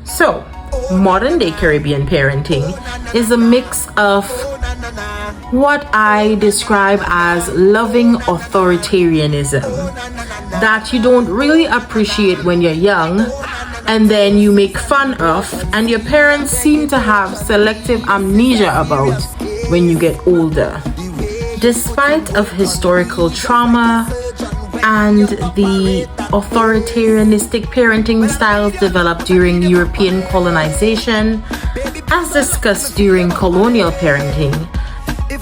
So, modern day Caribbean parenting is a mix of what I describe as loving authoritarianism that you don't really appreciate when you're young, and then you make fun of, and your parents seem to have selective amnesia about when you get older. Despite of historical trauma and the authoritarianistic parenting styles developed during European colonization, as discussed during colonial parenting,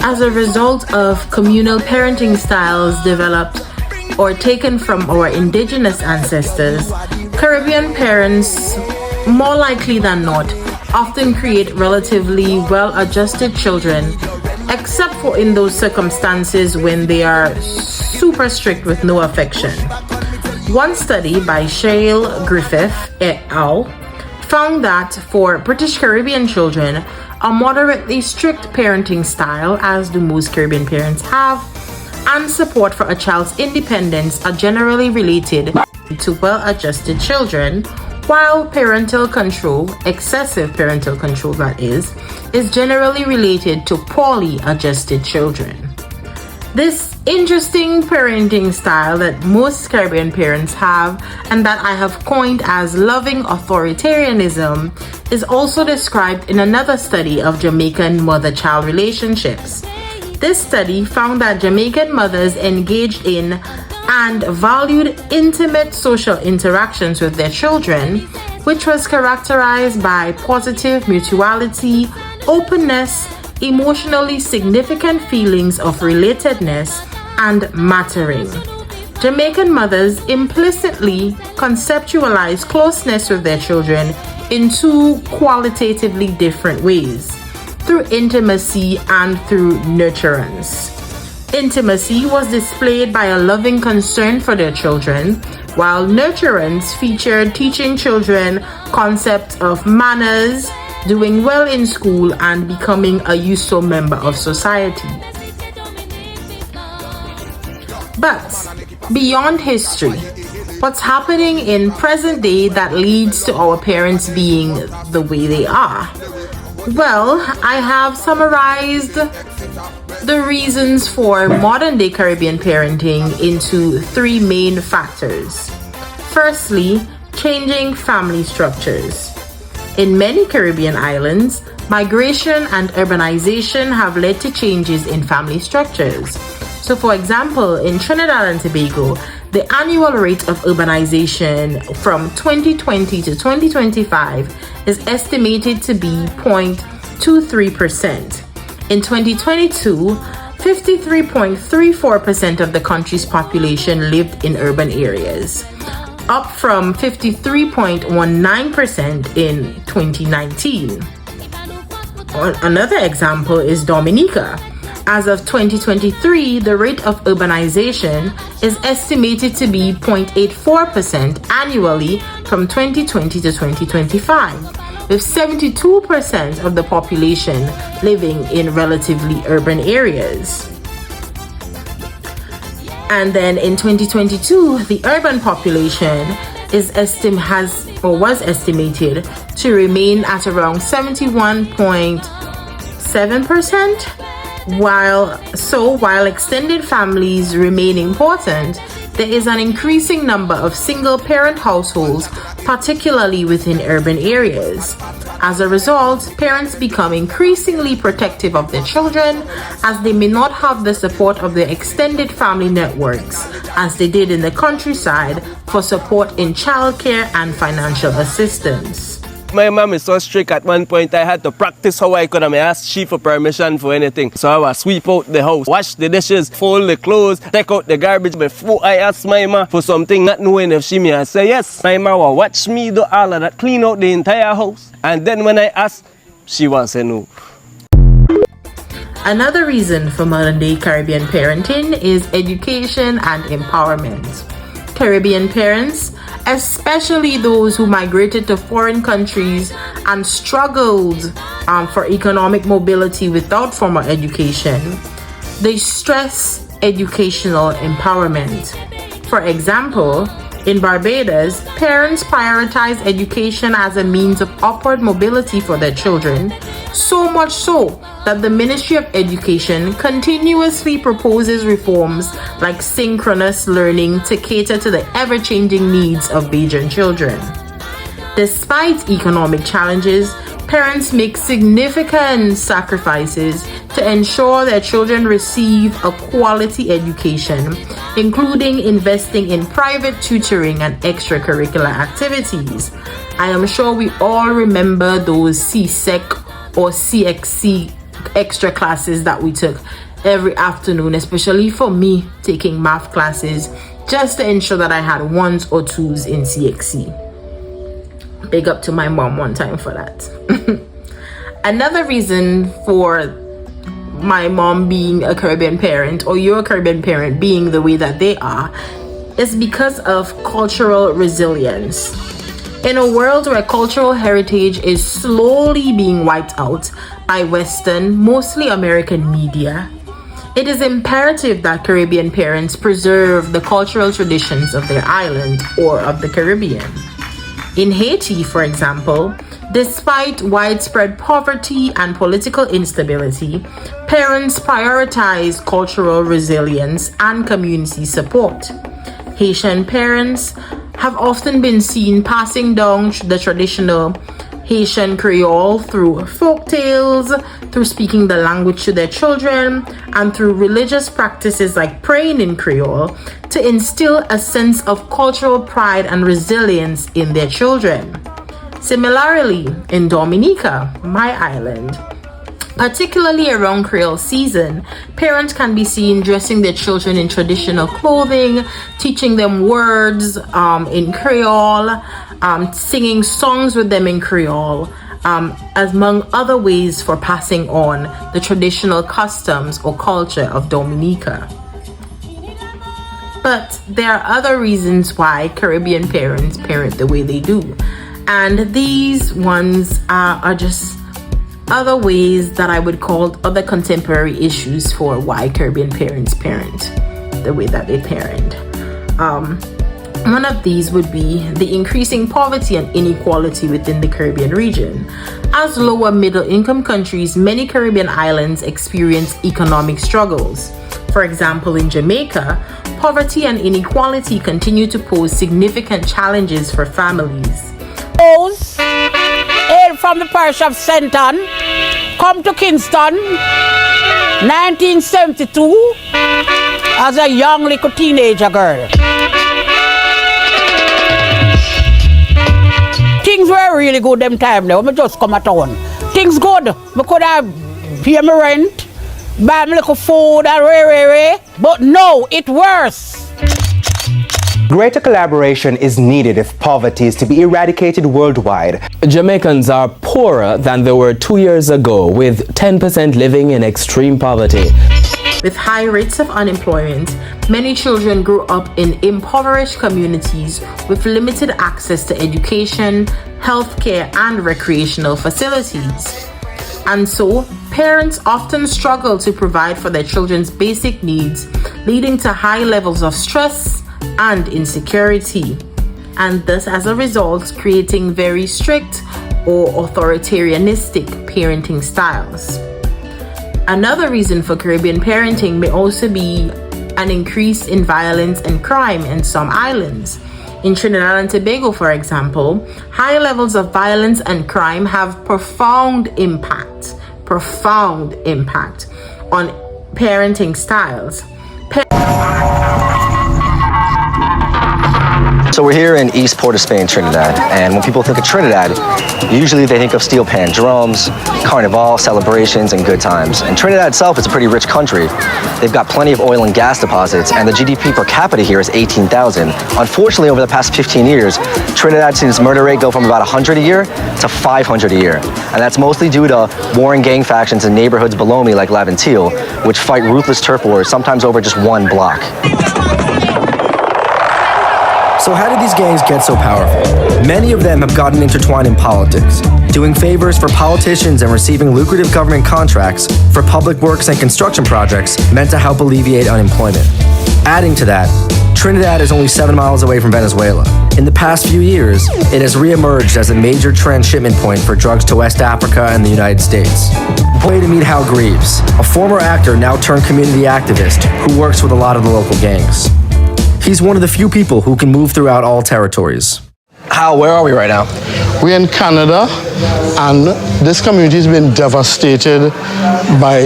as a result of communal parenting styles developed or taken from our indigenous ancestors, Caribbean parents, more likely than not, often create relatively well-adjusted children, except for in those circumstances when they are super strict with no affection. One study by Shale Griffith et al. Found that for British Caribbean children, a moderately strict parenting style, as do most Caribbean parents have, and support for a child's independence are generally related to well-adjusted children, while parental control, excessive parental control that is generally related to poorly adjusted children. This interesting parenting style that most Caribbean parents have, and that I have coined as loving authoritarianism, is also described in another study of Jamaican mother-child relationships. This study found that Jamaican mothers engaged in and valued intimate social interactions with their children, which was characterized by positive mutuality, openness, emotionally significant feelings of relatedness, and mattering. Jamaican mothers implicitly conceptualize closeness with their children in two qualitatively different ways, through intimacy and through nurturance. Intimacy was displayed by a loving concern for their children, while nurturance featured teaching children concepts of manners, doing well in school, and becoming a useful member of society. But beyond history, what's happening in present day that leads to our parents being the way they are? Well, I have summarized the reasons for modern day Caribbean parenting into three main factors. Firstly, changing family structures. In many Caribbean islands, migration and urbanization have led to changes in family structures. So, for example, in Trinidad and Tobago, the annual rate of urbanization from 2020 to 2025 is estimated to be 0.23%. In 2022, 53.34% of the country's population lived in urban areas, up from 53.19% in 2019. Another example is Dominica. As of 2023, the rate of urbanization is estimated to be 0.84% annually from 2020 to 2025, with 72% of the population living in relatively urban areas. And then in 2022, the urban population was estimated to remain at around 71.7%. While extended families remain important, there is an increasing number of single-parent households, particularly within urban areas. As a result, parents become increasingly protective of their children, as they may not have the support of their extended family networks, as they did in the countryside, for support in childcare and financial assistance. My mom is so strict. At one point I had to practice how I could have asked she for permission for anything. So I would sweep out the house, wash the dishes, fold the clothes, take out the garbage before I ask my mom for something, not knowing if she may say yes. My mom will watch me do all of that, clean out the entire house. And then when I ask, she won't say no. Another reason for modern day Caribbean parenting is education and empowerment. Caribbean parents, especially those who migrated to foreign countries and struggled for economic mobility without formal education, they stress educational empowerment. For example, In Barbados, parents prioritize education as a means of upward mobility for their children, so much so that the Ministry of Education continuously proposes reforms like synchronous learning to cater to the ever-changing needs of Bajan children. Despite economic challenges, parents make significant sacrifices to ensure their children receive a quality education, including investing in private tutoring and extracurricular activities. I am sure we all remember those CSEC or CXC extra classes that we took every afternoon, especially for me taking math classes, just to ensure that I had ones or twos in CXC. Big up to my mom one time for that. Another reason for my mom being a Caribbean parent, or your Caribbean parent being the way that they are, is because of cultural resilience. In a world where cultural heritage is slowly being wiped out by Western, mostly American media, it is imperative that Caribbean parents preserve the cultural traditions of their island or of the Caribbean. In Haiti, for example, despite widespread poverty and political instability, parents prioritize cultural resilience and community support. Haitian parents have often been seen passing down the traditional Haitian Creole through folk tales, through speaking the language to their children, and through religious practices like praying in Creole to instill a sense of cultural pride and resilience in their children. Similarly, in Dominica, my island, particularly around Creole season, parents can be seen dressing their children in traditional clothing, teaching them words in Creole, singing songs with them in Creole, among other ways for passing on the traditional customs or culture of Dominica. But there are other reasons why Caribbean parents parent the way they do. And these ones are just other ways that I would call other contemporary issues for why Caribbean parents parent the way that they parent. One of these would be the increasing poverty and inequality within the Caribbean region. As lower middle income countries, many Caribbean islands experience economic struggles. For example, in Jamaica, poverty and inequality continue to pose significant challenges for families. Those hail from the parish of Senton, come to Kingston, 1972, as a young little teenager girl. Things were really good them time now. I just come at town. Things good. I could have pay my rent, buy me little food and but no, it worse. Greater collaboration is needed if poverty is to be eradicated worldwide. Jamaicans are poorer than they were 2 years ago, with 10% living in extreme poverty. With high rates of unemployment, many children grew up in impoverished communities with limited access to education, healthcare, and recreational facilities. And so, parents often struggle to provide for their children's basic needs, leading to high levels of stress and insecurity, and thus as a result creating very strict or authoritarianistic parenting styles. Another reason for Caribbean parenting may also be an increase in violence and crime in some islands. In Trinidad and Tobago, for example, high levels of violence and crime have profound impact on parenting styles. So we're here in East Port of Spain, Trinidad, and when people think of Trinidad, usually they think of steel pan drums, carnival, celebrations, and good times. And Trinidad itself is a pretty rich country. They've got plenty of oil and gas deposits, and the GDP per capita here is 18,000. Unfortunately, over the past 15 years, Trinidad's seen its murder rate go from about 100 a year to 500 a year. And that's mostly due to warring gang factions in neighborhoods below me like Laventille, which fight ruthless turf wars, sometimes over just one block. So how did these gangs get so powerful? Many of them have gotten intertwined in politics, doing favors for politicians and receiving lucrative government contracts for public works and construction projects meant to help alleviate unemployment. Adding to that, Trinidad is only 7 miles away from Venezuela. In the past few years, it has re-emerged as a major transshipment point for drugs to West Africa and the United States. Way to meet Hal Greaves, a former actor now turned community activist who works with a lot of the local gangs. He's one of the few people who can move throughout all territories. Hal, where are we right now? We're in Canada, and this community has been devastated by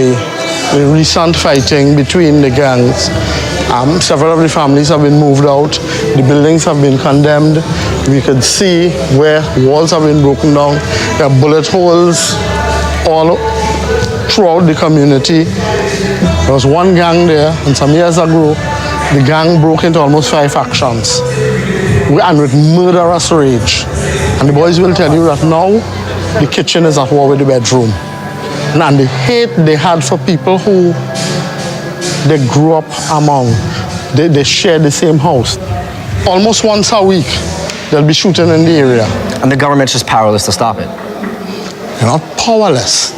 the recent fighting between the gangs. Several of the families have been moved out. The buildings have been condemned. We could see where walls have been broken down. There are bullet holes all throughout the community. There was one gang there, and some years ago, the gang broke into almost 5 factions, and with murderous rage. And the boys will tell you that now the kitchen is at war with the bedroom. And the hate they had for people who they grew up among, they share the same house. Almost once a week, they'll be shooting in the area. And the government's just powerless to stop it. They're not powerless,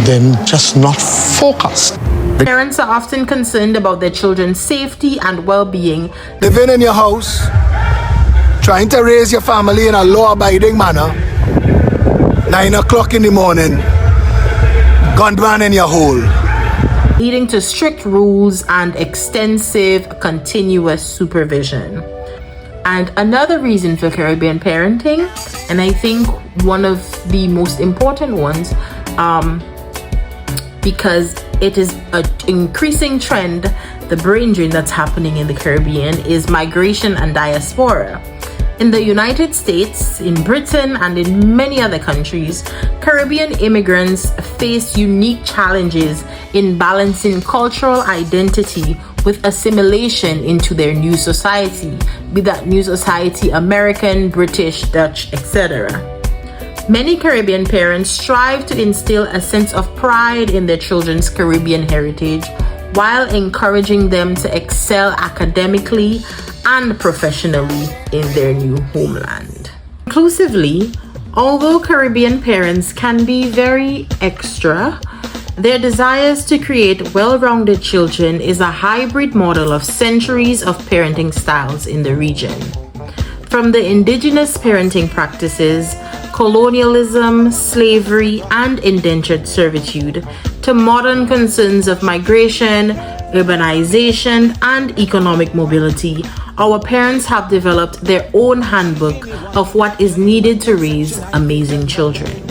they're just not focused. Parents are often concerned about their children's safety and well-being. Living in your house, trying to raise your family in a law-abiding manner, 9 o'clock in the morning, gunman in your hole. Leading to strict rules and extensive continuous supervision. And another reason for Caribbean parenting, and I think one of the most important ones, because it is an increasing trend, the brain drain that's happening in the Caribbean, is migration and diaspora. In the United States, in Britain, and in many other countries, Caribbean immigrants face unique challenges in balancing cultural identity with assimilation into their new society, be that new society American, British, Dutch, etc. Many Caribbean parents strive to instill a sense of pride in their children's Caribbean heritage while encouraging them to excel academically and professionally in their new homeland. Conclusively, although Caribbean parents can be very extra, their desires to create well-rounded children is a hybrid model of centuries of parenting styles in the region. From the indigenous parenting practices, colonialism, slavery, and indentured servitude, to modern concerns of migration, urbanization, and economic mobility, our parents have developed their own handbook of what is needed to raise amazing children.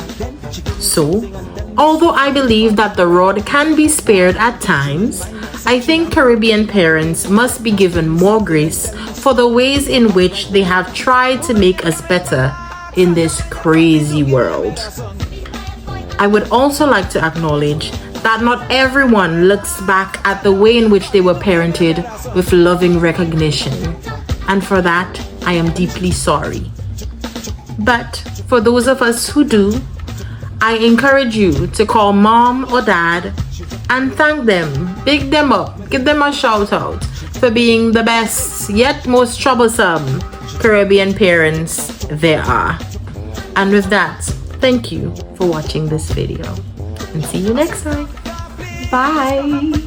So, although I believe that the rod can be spared at times, I think Caribbean parents must be given more grace for the ways in which they have tried to make us better in this crazy world. I would also like to acknowledge that not everyone looks back at the way in which they were parented with loving recognition, and for that I am deeply sorry. But for those of us who do, I encourage you to call mom or dad and thank them, big them up, give them a shout out for being the best yet most troublesome Caribbean parents there are. And with that, thank you for watching this video and see you next time. Bye.